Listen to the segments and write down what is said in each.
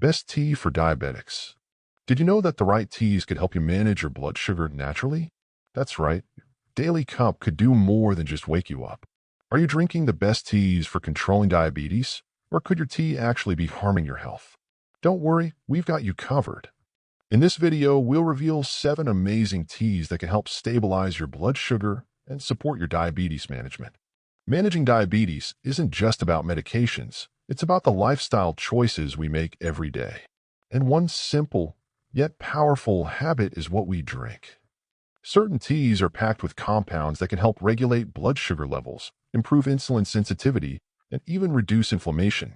Best tea for diabetics. Did you know that the right teas could help you manage your blood sugar naturally? That's right. Daily cup could do more than just wake you up. Are you drinking the best teas for controlling diabetes? Or could your tea actually be harming your health? Don't worry, we've got you covered. In this video, we'll reveal 7 amazing teas that can help stabilize your blood sugar and support your diabetes management. Managing diabetes isn't just about medications. It's about the lifestyle choices we make every day. And one simple, yet powerful habit is what we drink. Certain teas are packed with compounds that can help regulate blood sugar levels, improve insulin sensitivity, and even reduce inflammation.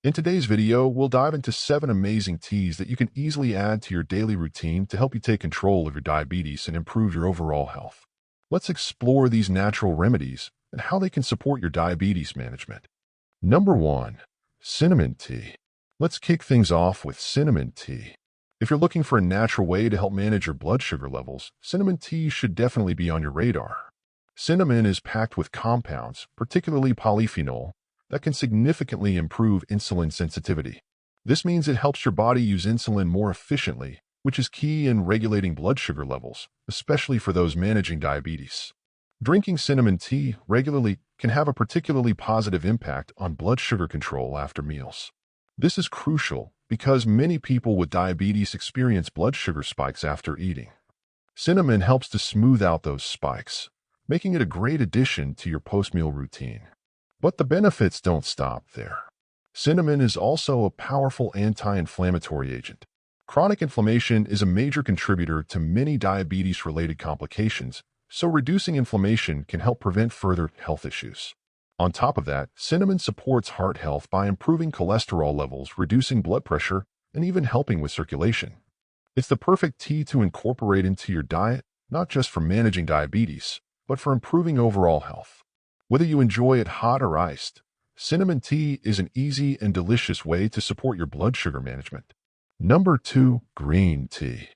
In today's video, we'll dive into 7 amazing teas that you can easily add to your daily routine to help you take control of your diabetes and improve your overall health. Let's explore these natural remedies and how they can support your diabetes management. Number 1. Cinnamon tea. Let's kick things off with cinnamon tea. If you're looking for a natural way to help manage your blood sugar levels, cinnamon tea should definitely be on your radar. Cinnamon is packed with compounds, particularly polyphenol, that can significantly improve insulin sensitivity. This means it helps your body use insulin more efficiently, which is key in regulating blood sugar levels, especially for those managing diabetes. Drinking cinnamon tea regularly can have a particularly positive impact on blood sugar control after meals. This is crucial because many people with diabetes experience blood sugar spikes after eating. Cinnamon helps to smooth out those spikes, making it a great addition to your post-meal routine. But the benefits don't stop there. Cinnamon is also a powerful anti-inflammatory agent. Chronic inflammation is a major contributor to many diabetes-related complications, so reducing inflammation can help prevent further health issues. On top of that, cinnamon supports heart health by improving cholesterol levels, reducing blood pressure, and even helping with circulation. It's the perfect tea to incorporate into your diet, not just for managing diabetes, but for improving overall health. Whether you enjoy it hot or iced, cinnamon tea is an easy and delicious way to support your blood sugar management. Number 2. Green tea.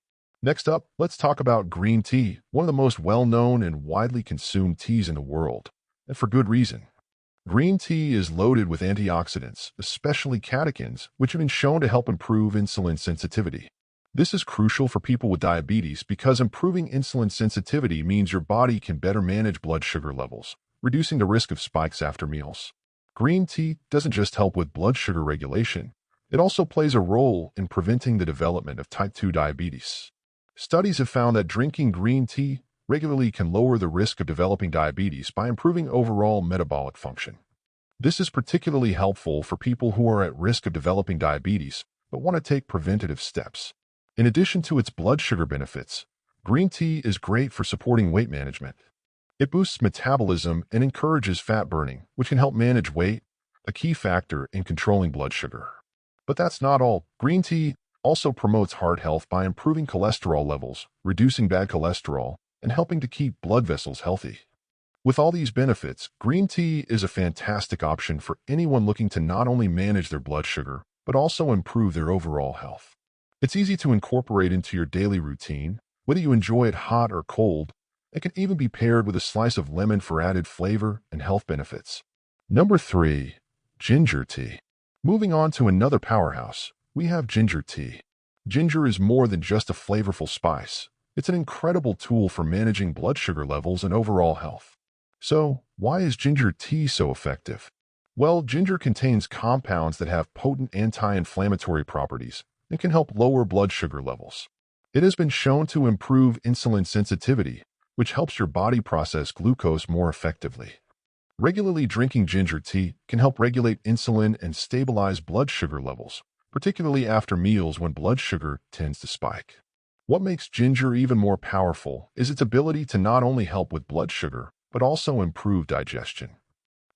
Next up, let's talk about green tea, one of the most well-known and widely consumed teas in the world, and for good reason. Green tea is loaded with antioxidants, especially catechins, which have been shown to help improve insulin sensitivity. This is crucial for people with diabetes because improving insulin sensitivity means your body can better manage blood sugar levels, reducing the risk of spikes after meals. Green tea doesn't just help with blood sugar regulation, it also plays a role in preventing the development of type 2 diabetes. Studies have found that drinking green tea regularly can lower the risk of developing diabetes by improving overall metabolic function. This is particularly helpful for people who are at risk of developing diabetes but want to take preventative steps. In addition to its blood sugar benefits, green tea is great for supporting weight management. It boosts metabolism and encourages fat burning, which can help manage weight, a key factor in controlling blood sugar. But that's not all. Green tea also promotes heart health by improving cholesterol levels, reducing bad cholesterol, and helping to keep blood vessels healthy. With all these benefits, green tea is a fantastic option for anyone looking to not only manage their blood sugar, but also improve their overall health. It's easy to incorporate into your daily routine, whether you enjoy it hot or cold. It can even be paired with a slice of lemon for added flavor and health benefits. Number 3. Ginger tea. Moving on to another powerhouse, we have ginger tea. Ginger is more than just a flavorful spice. It's an incredible tool for managing blood sugar levels and overall health. So, why is ginger tea so effective? Well, ginger contains compounds that have potent anti-inflammatory properties and can help lower blood sugar levels. It has been shown to improve insulin sensitivity, which helps your body process glucose more effectively. Regularly drinking ginger tea can help regulate insulin and stabilize blood sugar levels, particularly after meals when blood sugar tends to spike. What makes ginger even more powerful is its ability to not only help with blood sugar, but also improve digestion.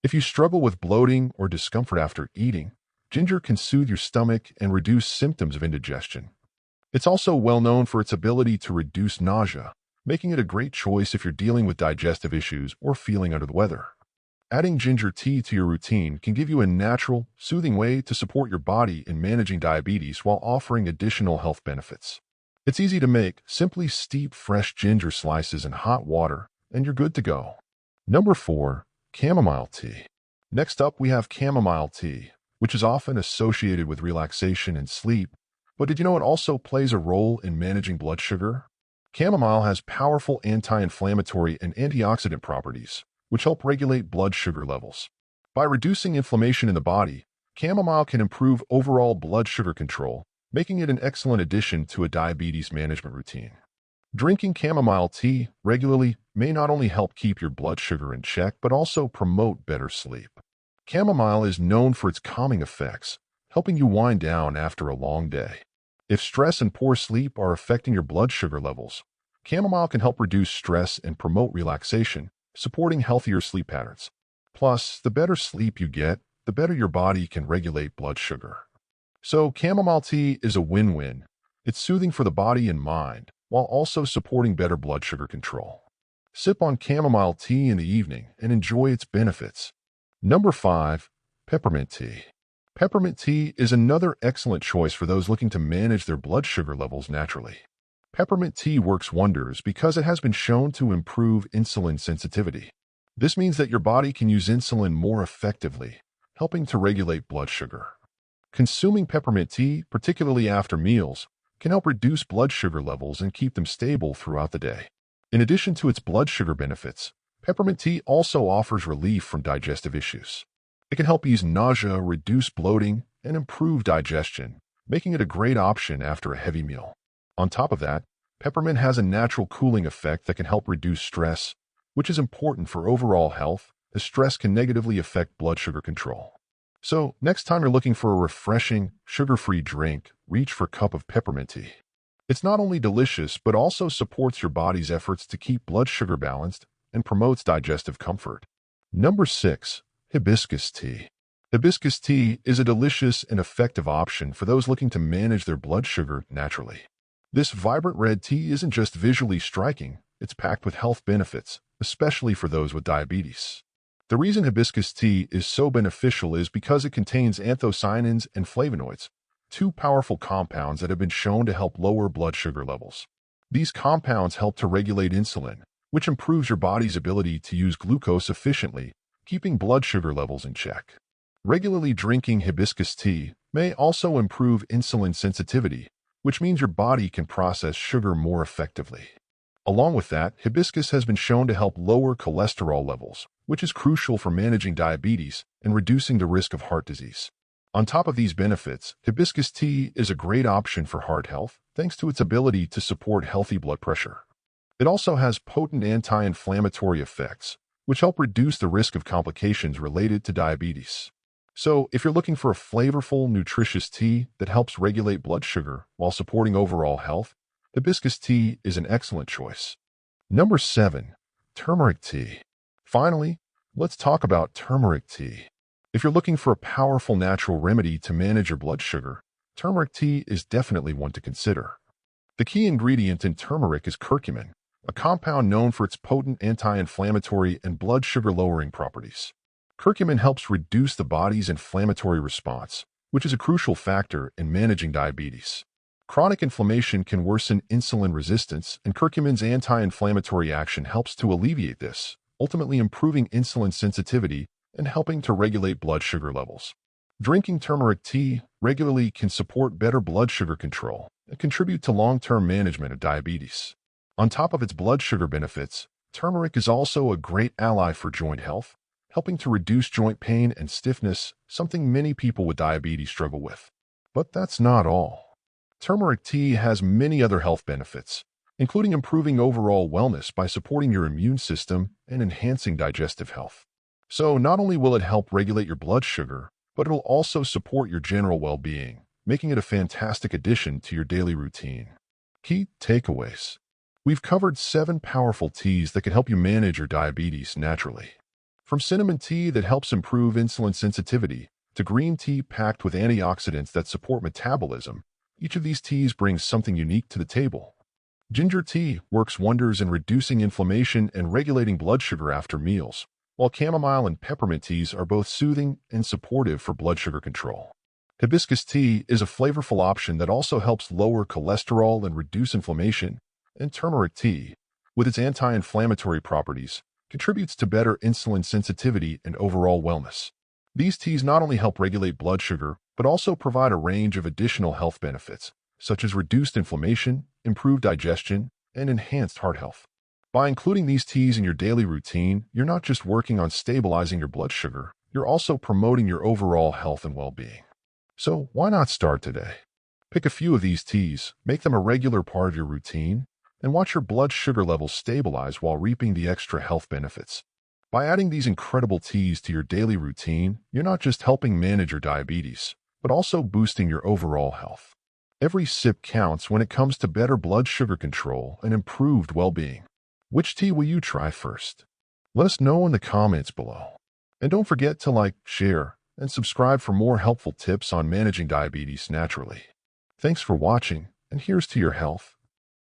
If you struggle with bloating or discomfort after eating, ginger can soothe your stomach and reduce symptoms of indigestion. It's also well known for its ability to reduce nausea, making it a great choice if you're dealing with digestive issues or feeling under the weather. Adding ginger tea to your routine can give you a natural, soothing way to support your body in managing diabetes while offering additional health benefits. It's easy to make. Simply steep fresh ginger slices in hot water, and you're good to go. Number 4. Chamomile tea. Next up, we have chamomile tea, which is often associated with relaxation and sleep. But did you know it also plays a role in managing blood sugar? Chamomile has powerful anti-inflammatory and antioxidant properties, which help regulate blood sugar levels. By reducing inflammation in the body, chamomile can improve overall blood sugar control, making it an excellent addition to a diabetes management routine. Drinking chamomile tea regularly may not only help keep your blood sugar in check, but also promote better sleep. Chamomile is known for its calming effects, helping you wind down after a long day. If stress and poor sleep are affecting your blood sugar levels, chamomile can help reduce stress and promote relaxation, supporting healthier sleep patterns. Plus, the better sleep you get, the better your body can regulate blood sugar. So, chamomile tea is a win-win. It's soothing for the body and mind, while also supporting better blood sugar control. Sip on chamomile tea in the evening and enjoy its benefits. Number 5. Peppermint tea. Peppermint tea is another excellent choice for those looking to manage their blood sugar levels naturally. Peppermint tea works wonders because it has been shown to improve insulin sensitivity. This means that your body can use insulin more effectively, helping to regulate blood sugar. Consuming peppermint tea, particularly after meals, can help reduce blood sugar levels and keep them stable throughout the day. In addition to its blood sugar benefits, peppermint tea also offers relief from digestive issues. It can help ease nausea, reduce bloating, and improve digestion, making it a great option after a heavy meal. On top of that, peppermint has a natural cooling effect that can help reduce stress, which is important for overall health, as stress can negatively affect blood sugar control. So, next time you're looking for a refreshing, sugar-free drink, reach for a cup of peppermint tea. It's not only delicious, but also supports your body's efforts to keep blood sugar balanced and promotes digestive comfort. Number 6. Hibiscus tea. Hibiscus tea is a delicious and effective option for those looking to manage their blood sugar naturally. This vibrant red tea isn't just visually striking, it's packed with health benefits, especially for those with diabetes. The reason hibiscus tea is so beneficial is because it contains anthocyanins and flavonoids, two powerful compounds that have been shown to help lower blood sugar levels. These compounds help to regulate insulin, which improves your body's ability to use glucose efficiently, keeping blood sugar levels in check. Regularly drinking hibiscus tea may also improve insulin sensitivity, which means your body can process sugar more effectively. Along with that, hibiscus has been shown to help lower cholesterol levels, which is crucial for managing diabetes and reducing the risk of heart disease. On top of these benefits, hibiscus tea is a great option for heart health thanks to its ability to support healthy blood pressure. It also has potent anti-inflammatory effects, which help reduce the risk of complications related to diabetes. So, if you're looking for a flavorful, nutritious tea that helps regulate blood sugar while supporting overall health, hibiscus tea is an excellent choice. Number 7. Turmeric tea. Finally, let's talk about turmeric tea. If you're looking for a powerful natural remedy to manage your blood sugar, turmeric tea is definitely one to consider. The key ingredient in turmeric is curcumin, a compound known for its potent anti-inflammatory and blood sugar-lowering properties. Curcumin helps reduce the body's inflammatory response, which is a crucial factor in managing diabetes. Chronic inflammation can worsen insulin resistance, and curcumin's anti-inflammatory action helps to alleviate this, ultimately improving insulin sensitivity and helping to regulate blood sugar levels. Drinking turmeric tea regularly can support better blood sugar control and contribute to long-term management of diabetes. On top of its blood sugar benefits, turmeric is also a great ally for joint health, helping to reduce joint pain and stiffness, something many people with diabetes struggle with. But that's not all. Turmeric tea has many other health benefits, including improving overall wellness by supporting your immune system and enhancing digestive health. So not only will it help regulate your blood sugar, but it will also support your general well-being, making it a fantastic addition to your daily routine. Key takeaways. We've covered 7 powerful teas that can help you manage your diabetes naturally. From cinnamon tea that helps improve insulin sensitivity to green tea packed with antioxidants that support metabolism, each of these teas brings something unique to the table. Ginger tea works wonders in reducing inflammation and regulating blood sugar after meals, while chamomile and peppermint teas are both soothing and supportive for blood sugar control. Hibiscus tea is a flavorful option that also helps lower cholesterol and reduce inflammation, and turmeric tea, with its anti-inflammatory properties, contributes to better insulin sensitivity and overall wellness. These teas not only help regulate blood sugar, but also provide a range of additional health benefits, such as reduced inflammation, improved digestion, and enhanced heart health. By including these teas in your daily routine, you're not just working on stabilizing your blood sugar, you're also promoting your overall health and well-being. So why not start today? Pick a few of these teas, make them a regular part of your routine, and watch your blood sugar levels stabilize while reaping the extra health benefits. By adding these incredible teas to your daily routine, you're not just helping manage your diabetes, but also boosting your overall health. Every sip counts when it comes to better blood sugar control and improved well-being. Which tea will you try first? Let us know in the comments below. And don't forget to like, share, and subscribe for more helpful tips on managing diabetes naturally. Thanks for watching, and here's to your health.